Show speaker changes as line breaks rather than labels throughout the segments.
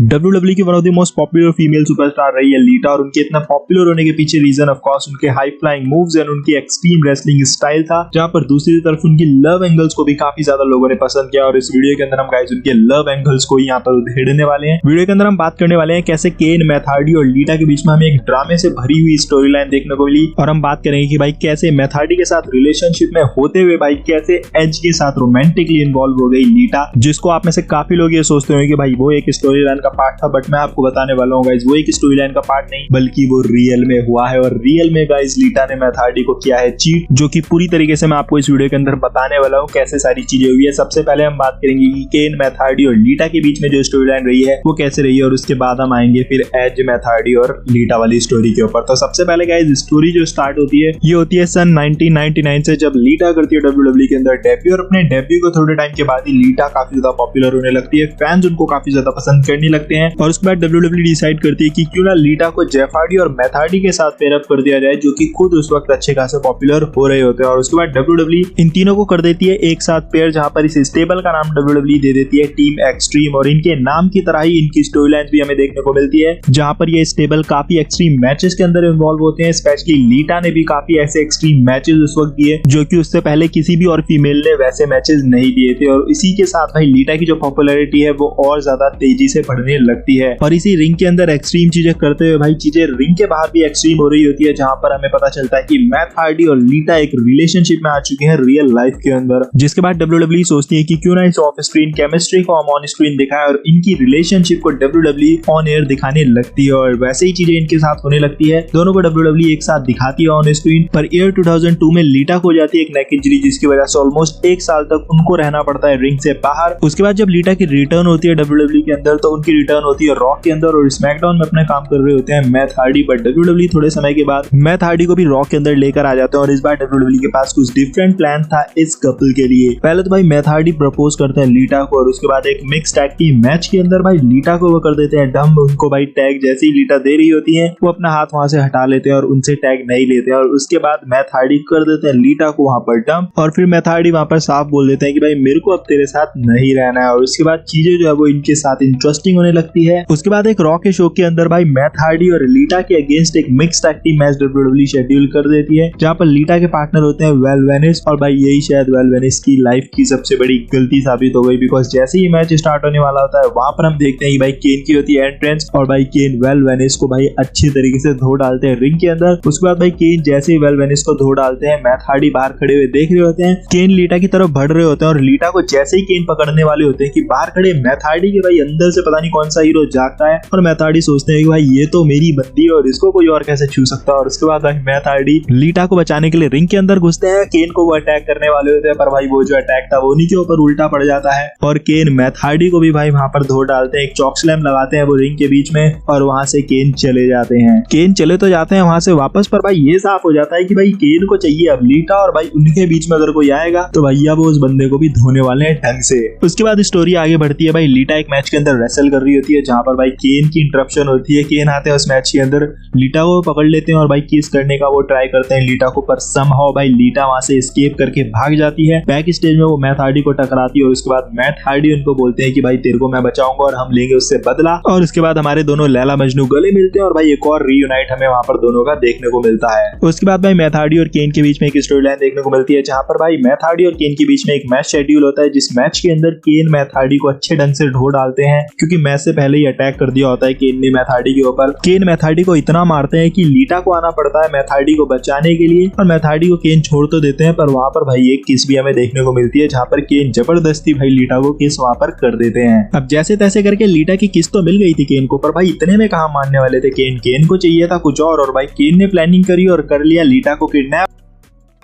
WWE की one of the most popular female superstar रही है लीटा, और उनके इतना पॉपुलर होने के पीछे रीजन ऑफ कोर्स उनके हाई फ्लाइंग मूव्स एंड उनकी एक्सट्रीम रेसलिंग स्टाइल था, जहां पर दूसरी तरफ उनकी लव एंगल्स को भी काफी ज्यादा लोगों ने पसंद किया। और इस वीडियो के अंदर हम गाइस उनके लव एंगल्स को यहाँ पर उधेड़ने वाले हैं। वीडियो के अंदर हम बात करने वाले हैं कैसे केन, मैथ हार्डी और लीटा के बीच में हमें एक ड्रामे से भरी हुई स्टोरी लाइन देखने को मिली, और हम बात करेंगे कि भाई कैसे मैथ हार्डी के साथ रिलेशनशिप में होते हुए भाई कैसे एज के साथ रोमांटिकली इन्वॉल्व हो गई लीटा, जिसको आप में से काफी लोग ये सोचते होंगे कि भाई वो एक स्टोरी लाइन का पार्ट था, बट मैं आपको बताने वाला हूँ गाइस वो एक स्टोरी लाइन का पार्ट नहीं बल्कि वो रियल में हुआ है। और रियल में गाइस लीटा ने मैथ हार्डी को किया है चीट, जो कि पूरी तरीके से मैं आपको इस वीडियो के अंदर बताने वाला हूँ कैसे सारी चीजें हुई है। सबसे पहले हम बात करेंगे कि केन, मैथ हार्डी और लीटा के बीच में जो स्टोरी लाइन रही है वो कैसे रही है, और उसके बाद हम आएंगे फिर एज, मैथ हार्डी और लीटा वाली स्टोरी के ऊपर। तो सबसे पहले गाइस स्टोरी जो स्टार्ट होती है ये होती है सन 1999 से, जब लीटा करती है WWE के अंदर डेब्यू, और अपने डेब्यू को थोड़े टाइम के बाद ही लीटा काफी ज्यादा पॉपुलर होने लगती है, फैंस उनको काफी ज्यादा पसंद करने लगते हैं। और उसके बाद WWE डिसाइड करती है कि क्यों ना लीटा को जेफ हार्डी और मैथ हार्डी के साथ पेयर अप कर दिया जाए, जो कि खुद उस वक्त अच्छे खासे पॉपुलर हो रहे होते हैं। और उसके बाद WWE इन तीनों को कर देती है एक साथ पेयर, जहां पर इस स्टेबल का नाम WWE दे देती है टीम एक्सट्रीम, और इनके नाम की तरह ही इनकी स्टोरी लाइंस भी हमें देखने को मिलती है, जहां पर ये स्टेबल काफी एक्सट्रीम मैचेस के अंदर इन्वॉल्व होते हैं। स्पेशली लीटा ने भी काफी ऐसे एक्सट्रीम मैचेस उस वक्त दिए जो कि उससे पहले किसी भी और फीमेल ने वैसे मैचेस नहीं दिए थे, और इसी के साथ भाई लीटा की जो पॉपुलैरिटी है वो और ज्यादा तेजी से बढ़ने लगती है। और इसी रिंग के अंदर एक्सट्रीम चीजें करते हुए भाई चीजें रिंग के बाहर भी एक्सट्रीम हो रही होती है, जहां पर हमें पता चलता है कि मैथ हार्डी और लीटा एक रिलेशनशिप में आ चुके हैं रियल लाइफ के अंदर। जिसके बाद WWE सोचती है कि क्यों ना इस ऑफ स्क्रीन केमिस्ट्री को हम ऑन स्क्रीन दिखाएं, और इनकी रिलेशनशिप को WWE ऑन एयर दिखाने लगती है, और वैसे ही चीजें इनके साथ होने लगती है। दोनों को WWE एक साथ दिखाती है ऑन स्क्रीन, पर ईयर 2002 में लीटा को हो जाती है एक नेक इंजरी, जिसकी वजह से ऑलमोस्ट एक साल तक उनको रहना पड़ता है रिंग से बाहर। उसके बाद जब लीटा की रिटर्न होती है WWE के अंदर, तो उनकी रिटर्न होती है रॉ के अंदर, और स्मैकडाउन में अपने काम कर रहे होते हैं मैथ हार्डी, बट WWE थोड़े समय के बाद मैथ हार्डी को भी रॉ के अंदर लेकर आ जाते हैं। और इस बार WWE के पास कुछ डिफरेंट प्लान था इस कपल के लिए। पहले तो भाई मैथ हार्डी प्रपोज करते हैं लीटा को, और उसके बाद एक मिक्स टैग टीम मैच के अंदर भाई लीटा को वो कर देते हैं डंप। उनको भाई टैग जैसे ही लीटा दे रही होती है वो अपना हाथ वहां से हटा लेते हैं और उनसे टैग नहीं लेते हैं, और उसके बाद मैथ हार्डी कर देते हैं लीटा को वहां पर डंप, और फिर मैथ हार्डी वहां पर साफ बोल देते हैं कि भाई मेरे को अब तेरे साथ नहीं रहना है। और उसके बाद चीजें जो है वो इनके साथ इंटरेस्टिंग होने लगती है। उसके बाद एक रॉ के शो के अंदर भाई मैथ हार्डी और लीटा के अगेंस्ट एक mix tag team match WWE schedule कर देती है, जहां पर लीटा के पार्टनर होते हैं वेल वेनिस, और भाई यही शायद वेल वेनिस की लाइफ की सबसे बड़ी गलती साबित हो गई, बिकॉज जैसे ही मैच स्टार्ट होने वाला होता है वहां पर हम देखते हैं कि भाई केन की होती है एंट्रेंस, और भाई केन वेल वेनिस को भाई अच्छे तरीके से धो डालते हैं रिंग के अंदर। उसके बाद भाई केन जैसे ही वेल वेनिस को धो डालते हैं, मैथ हार्डी बाहर खड़े हुए देख रहे होते हैं, केन लीटा की तरफ बढ़ रहे होते हैं, और लीटा को जैसे ही केन पकड़ने वाले होते हैं कि बाहर खड़े मैथ हार्डी के भाई अंदर से पता नहीं कौन सा हीरो जागता है, और मैथ हार्डी सोचते हैं कि भाई ये तो मेरी बंदी है और इसको कोई और कैसे छू सकता है। और उसके बाद भाई मैथ हार्डी लीटा को बचाने के लिए रिंग के अंदर घुसते हैं, केन को वो अटैक करने वाले होते हैं, पर भाई वो जो अटैक था वो उन्हीं के ऊपर उल्टा पड़ जाता है, और केन मैथ हार्डी को भी भाई वहां पर धो डालते हैं। एक चॉक स्लैम लगाते हैं वो रिंग के बीच में, और वहां से केन चले जाते हैं। केन चले तो जाते हैं वहां से वापस, पर भाई ये साफ हो जाता है कि भाई केन को चाहिए अब लीटा, और भाई उनके बीच में अगर कोई आएगा तो भैया वो उस बंदे को भी धोने वाले हैं ढंग से। उसके बाद स्टोरी आगे बढ़ती है। भाई लीटा एक मैच के अंदर रेसल कर रही होती है, जहां पर भाई केन की इंटरप्शन होती है। केन आते हैं उस मैच के अंदर, लीटा को पकड़ लेते हैं और भाई किस करने का वो ट्राई करते हैं लीटा को, पर समहाउ भाई लीटा वहां से एस्केप करके भाग जाती है। बैक स्टेज में वो मैथ हार्डी को टकराती है, और उसके बाद मैथ हार्डी उनको बोलते हैं कि भाई तेरे को मैं बचाऊंगा और हम लेंगे उससे बदला। और उसके बाद हमारे दोनों लैला मजनू गले मिलते हैं, और भाई एक और रीयूनाइट हमें वहां पर दोनों का देखने को मिलता है। उसके बाद भाई मैथ हार्डी और केन के बीच में एक स्टोरी लाइन देखने को मिलती है, जहां पर भाई मैथ हार्डी और केन के बीच में एक मैच शेड्यूल होता है, जिस मैच के अंदर केन मैथ हार्डी को अच्छे ढंग से ढो डालते हैं, क्योंकि मैच से पहले ही अटैक कर दिया होता है केन ने मैथ हार्डी के ऊपर। केन मैथ हार्डी को इतना मारते हैं कि लीटा को आना पड़ता है मैथ हार्डी को बचाने के लिए, और मैथ हार्डी को केन छोड़ तो देते हैं, पर वहां पर भाई एक किस भी हमें देखने को मिलती है, जहां पर केन जबरदस्ती भाई लीटा को किस वहां पर कर देते हैं। अब जैसे तैसे करके लीटा की किस तो मिल गई थी केन को, पर भाई इतने में कहां मानने वाले थे केन को चाहिए था कुछ और भाई केन ने प्लानिंग करी और कर लिया लीटा को किडनैप।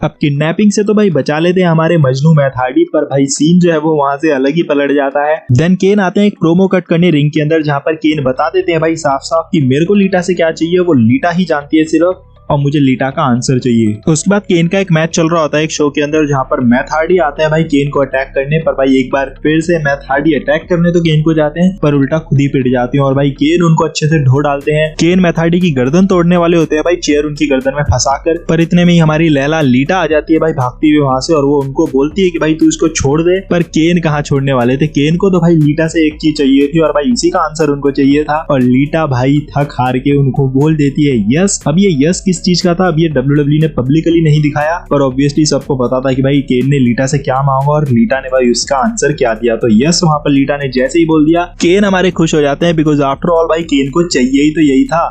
अब किडनैपिंग से तो भाई बचा लेते हैं हमारे मजनू मैथ हार्डी, पर भाई सीन जो है वो वहां से अलग ही पलट जाता है। देन केन आते हैं एक प्रोमो कट करने रिंग के अंदर, जहां पर केन बता देते हैं भाई साफ साफ कि मेरे को लीटा से क्या चाहिए वो लीटा ही जानती है सिर्फ, और मुझे लीटा का आंसर चाहिए। उसके बाद केन का एक मैच चल रहा होता है एक शो के अंदर, जहाँ पर मैथ हार्डी आता है भाई केन को अटैक करने पर। भाई एक बार फिर से मैथ हार्डी अटैक करने तो केन को जाते हैं, पर उल्टा खुद ही पिट जाते हैं और भाई केन उनको अच्छे से ढो डालते हैं। केन मैथ हार्डी की गर्दन तोड़ने वाले होते हैं भाई, चेयर उनकी गर्दन में फंसाकर, पर इतने में ही हमारी लैला लीटा आ जाती है भाई भागती हुई वहां से, और वो उनको बोलती है कि भाई तू इसको छोड़ दे। पर केन कहाँ छोड़ने वाले थे, केन को तो भाई लीटा से एक चीज चाहिए थी और भाई इसी का आंसर उनको चाहिए था। और लीटा भाई थक हार के उनको बोल देती है यस। अब ये यस किस चीज का था, अब ये WWE ने पब्लिकली नहीं दिखाया, पर ऑब्वियसली सबको पता था कि भाई केन ने लीटा से क्या मांगा और लीटा ने भाई उसका आंसर क्या दिया। तो यस वहां पर लीटा ने जैसे ही बोल दिया, केन हमारे खुश हो जाते हैं, बिकॉज आफ्टर ऑल भाई केन को चाहिए ही तो यही था।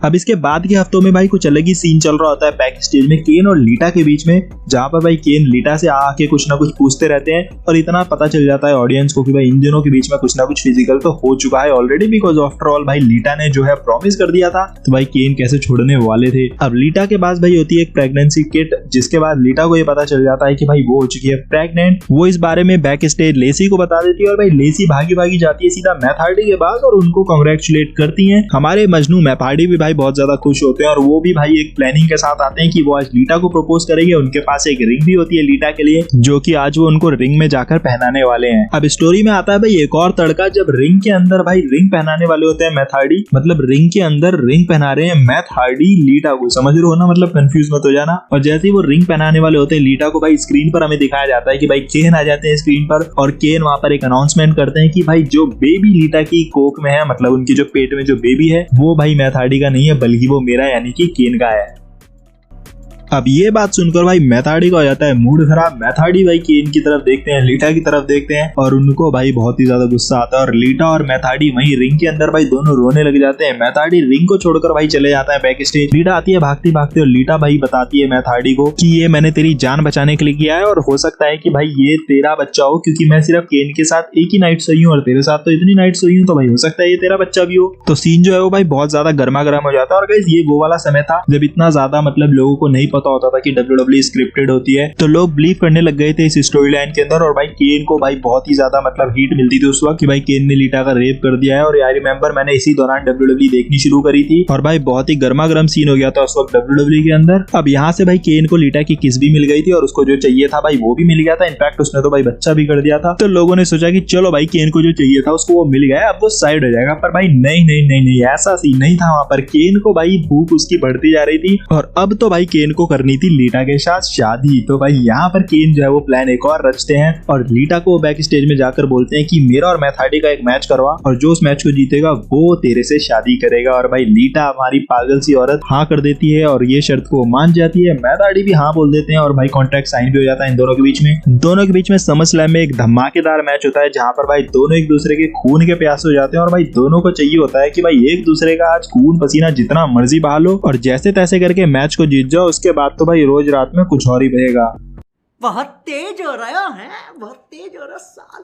अब इसके बाद के हफ्तों में भाई कुछ अलग ही सीन चल रहा होता है बैक स्टेज में केन और लीटा के बीच में, जहाँ पर भाई केन लीटा से आके कुछ ना कुछ पूछते रहते हैं और इतना पता चल जाता है ऑडियंस को कि भाई इन दोनों के बीच में कुछ ना कुछ फिजिकल तो हो चुका है ऑलरेडी, बिकॉज आफ्टर ऑल भाई लीटा ने जो है प्रॉमिस कर दिया था, तो भाई केन कैसे छोड़ने वाले थे। अब लीटा के पास भाई होती है एक प्रेगनेंसी किट, जिसके बाद लीटा को ये पता चल जाता है कि भाई वो हो चुकी है प्रेग्नेंट। वो इस बारे में बैक स्टेज लेसी को बता देती है और भाई लेसी भागी भागी जाती है सीधा मैथ हार्डी के पास और उनको कांग्रेचुलेट करती है। हमारे मजनू मैथ हार्डी भी भाई बहुत ज्यादा खुश होते हैं और वो भी भाई एक प्लानिंग के साथ आते हैं कि वो आज लीटा को प्रपोज करेंगे। उनके पास एक रिंग भी होती है लीटा के लिए, जो कि आज वो उनको रिंग में जाकर पहनाने वाले हैं। अब स्टोरी में आता है भाई एक और तड़का, जब रिंग के अंदर भाई रिंग पहनाने वाले होते हैं मैथ हार्डी, मतलब रिंग के अंदर रिंग पहना रहे हैं मैथ हार्डी लीटा को, समझ रहे हो ना, मतलब कंफ्यूज मत हो जाना। और जैसे ही वो रिंग पहनाने वाले होते हैं लीटा को, भाई स्क्रीन पर हमें दिखाया जाता है कि भाई केन आ जाते हैं स्क्रीन पर और केन वहां पर एक अनाउंसमेंट करते हैं कि भाई जो बेबी लीटा की कोख में है, मतलब उनकी जो पेट में जो बेबी है, वो भाई मैथ हार्डी का नहीं है बल्कि वो मेरा यानी कि केन का है। अब ये बात सुनकर भाई मैथ हार्डी का हो जाता है मूड खराब। मैथ हार्डी भाई केन की तरफ देखते हैं, लीटा की तरफ देखते हैं और उनको भाई बहुत ही ज्यादा गुस्सा आता है और लीटा और मैथ हार्डी वहीं रिंग के अंदर भाई दोनों रोने लग जाते हैं। मैथ हार्डी रिंग को छोड़कर भाई चले जाता है बैक स्टेज। लीटा आती है भागती भागती और लीटा भाई बताती है मैथ हार्डी को कि ये मैंने तेरी जान बचाने के लिए किया है और हो सकता है कि भाई ये तेरा बच्चा हो, क्योंकि मैं सिर्फ केन के साथ एक ही नाइट सोई हूँ और तेरे साथ तो इतनी नाइट सोई हूँ, तो भाई हो सकता है ये तेरा बच्चा भी हो। तो सीन जो है वो भाई बहुत ज्यादा गर्मा गर्म हो जाता है। और गाइस ये वो वाला समय था जब इतना ज्यादा मतलब लोगों को नहीं पता होता था कि WWE स्क्रिप्टेड होती है, तो लोग बिलीव करने लग गए थे इस स्टोरी लाइन के अंदर। और भाई केन को भाई बहुत ही ज्यादा मतलब हीट मिलती थी उस वक्त कि भाई केन ने लीटा का रेप कर दिया है। और आई रिमेंबर मैंने इसी दौरान WWE देखनी शुरू करी थी और भाई बहुत ही गर्मा गर्म सीन हो गया था उस वक्त WWE के अंदर। अब यहाँ से भाई केन को लीटा की किस भी मिल गई थी और उसको जो चाहिए था भाई वो भी मिल गया था। इनफैक्ट उसने तो भाई बच्चा भी कर दिया था। तो लोगों ने सोचा कि चलो भाई केन को जो चाहिए था उसको वो मिल गया, अब वो साइड हो जाएगा। पर भाई नहीं नहीं नहीं नहीं, ऐसा सीन नहीं था वहां पर। केन को भाई भूख उसकी बढ़ती जा रही थी और अब तो भाई केन को करनी थी लीटा के साथ शादी। तो भाई यहाँ पर केन जो है वो प्लान एक और रचते हैं और लीटा को बैक स्टेज में जाकर बोलते हैं कि मेरा और मैथ हार्डी का एक मैच करवा और जो उस मैच को जीतेगा वो तेरे से शादी करेगा। और भाई लीटा हमारी पागल सी औरत हाँ कर देती है और ये शर्त को मान जाती है। मैथ हार्डी भी हाँ बोल देते हैं और भाई कॉन्ट्रैक्ट साइन भी हो जाता है इन दोनों के बीच में। दोनों के बीच में समरस्लैम में एक धमाकेदार मैच होता है जहाँ पर भाई दोनों एक दूसरे के खून के प्यासे हो जाते हैं और भाई दोनों को चाहिए होता है कि भाई एक दूसरे का आज खून पसीना जितना मर्जी बहा लो और जैसे तैसे करके मैच को जीत जाओ। उसके बाद तो भाई रोज रात में कुछ और ही बहेगा।
बहुत तेज हो रहा है, बहुत तेज हो रहा साल।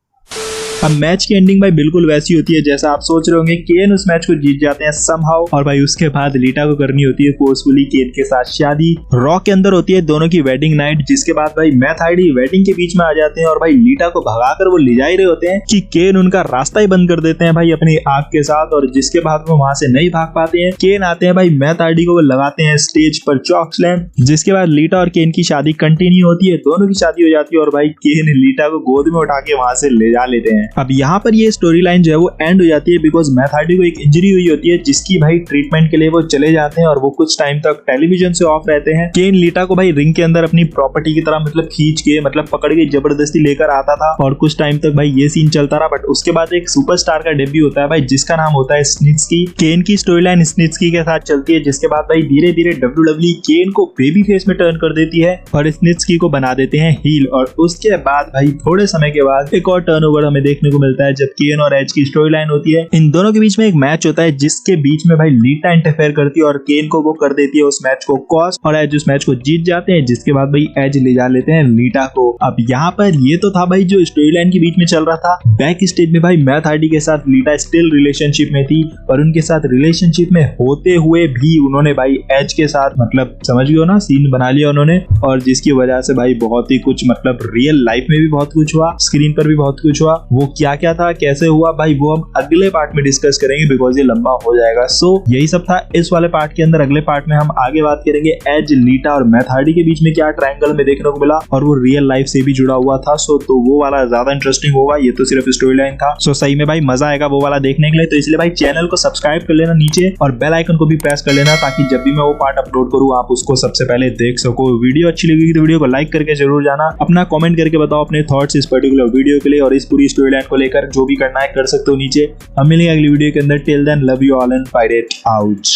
अब मैच की एंडिंग भाई बिल्कुल वैसी होती है जैसा आप सोच रहे होंगे। केन उस मैच को जीत जाते हैं समहाउ और भाई उसके बाद लीटा को करनी होती है फोर्सफुली केन के साथ शादी। रॉ के अंदर होती है दोनों की वेडिंग नाइट, जिसके बाद भाई मैथ हार्डी वेडिंग के बीच में आ जाते हैं और भाई लीटा को भगाकर वो ले जा ही रहे होते हैं कि केन उनका रास्ता ही बंद कर देते हैं भाई अपनी आग के साथ। और जिसके बाद वो वहां से नहीं भाग पाते हैं। केन आते हैं भाई मैथ हार्डी को वो लगाते हैं स्टेज पर चॉक स्लैम, जिसके बाद लीटा और केन की शादी कंटिन्यू होती है। दोनों की शादी हो जाती है और भाई केन लीटा को गोद में उठा के वहां से ले जा लेते हैं। अब यहाँ पर ये स्टोरी लाइन जो है वो एंड हो जाती है बिकॉज मैथ हार्डी को एक इंजरी हुई होती है जिसकी भाई ट्रीटमेंट के लिए वो चले जाते हैं और वो कुछ टाइम तक टेलीविजन से ऑफ रहते हैं। केन लीटा को भाई रिंग के अंदर अपनी प्रॉपर्टी की तरह मतलब खींच के मतलब पकड़ के जबरदस्ती लेकर आता था और कुछ टाइम तक भाई ये सीन चलता रहा। बट उसके बाद एक सुपरस्टार का डेब्यू होता है भाई जिसका नाम होता है स्निट्स्की। केन की स्टोरी लाइन स्निट्स्की के साथ चलती है, जिसके बाद भाई धीरे धीरे WWE केन को बेबी फेस में टर्न कर देती है और स्निट्स्की को बना देते हैं हील। और उसके बाद भाई थोड़े समय के बाद एक और टर्नओवर हमें देखने को मिलता है जब केन और एज की स्टोरी लाइन होती है। इन दोनों के बीच में एक मैच होता है जिसके बीच में भाई लीटा इंटरफेयर करती है और केन को वो कर देती है उस मैच को कॉस्ट और एज उस मैच को जीत जाते हैं, जिसके बाद भाई एज ले जा लेते हैं लीटा को। अब यहाँ पर ये तो था भाई जो स्टोरी लाइन के बीच में चल रहा था। बैक स्टेज में भाई मैथ हार्डी के साथ लीटा स्टिल रिलेशनशिप में थी और उनके साथ रिलेशनशिप में होते हुए भी उन्होंने भाई एज के साथ मतलब समझ गए ना सीन बना लिया उन्होंने, और जिसकी वजह से भाई बहुत ही कुछ मतलब रियल लाइफ में भी बहुत कुछ हुआ, स्क्रीन पर भी बहुत कुछ कुछ हुआ, वो क्या क्या था, कैसे हुआ भाई, वो हम अगले पार्ट में डिस्कस करेंगे बिकॉज ये लंबा हो जाएगा। सो यही सब था इस वाले पार्ट के अंदर। अगले पार्ट में हम आगे बात करेंगे एज, लीटा और मैथ हार्डी के बीच में क्या ट्रायंगल में देखने को मिला और वो रियल लाइफ से भी जुड़ा हुआ था। सो तो वो वाला ज्यादा इंटरेस्टिंग होगा, ये तो सिर्फ स्टोरी लाइन था। सो सही में भाई मजा आएगा वो वाला देखने के लिए। तो इसलिए भाई चैनल को सब्सक्राइब कर लेना नीचे और बेल आइकन को भी प्रेस कर लेना ताकि जब भी मैं वो पार्ट अपलोड करूँ आप उसको सबसे पहले देख सको। वीडियो अच्छी लगेगी तो वीडियो को लाइक करके जरूर जाना। अपना कमेंट करके बताओ अपने थॉट्स इस पर्टिकुलर वीडियो के लिए और इस पूरी स्टोरी लाइन को लेकर जो भी करना है कर सकते हो नीचे। हम मिलेंगे अगली वीडियो के अंदर। Till then love you all and fight it out.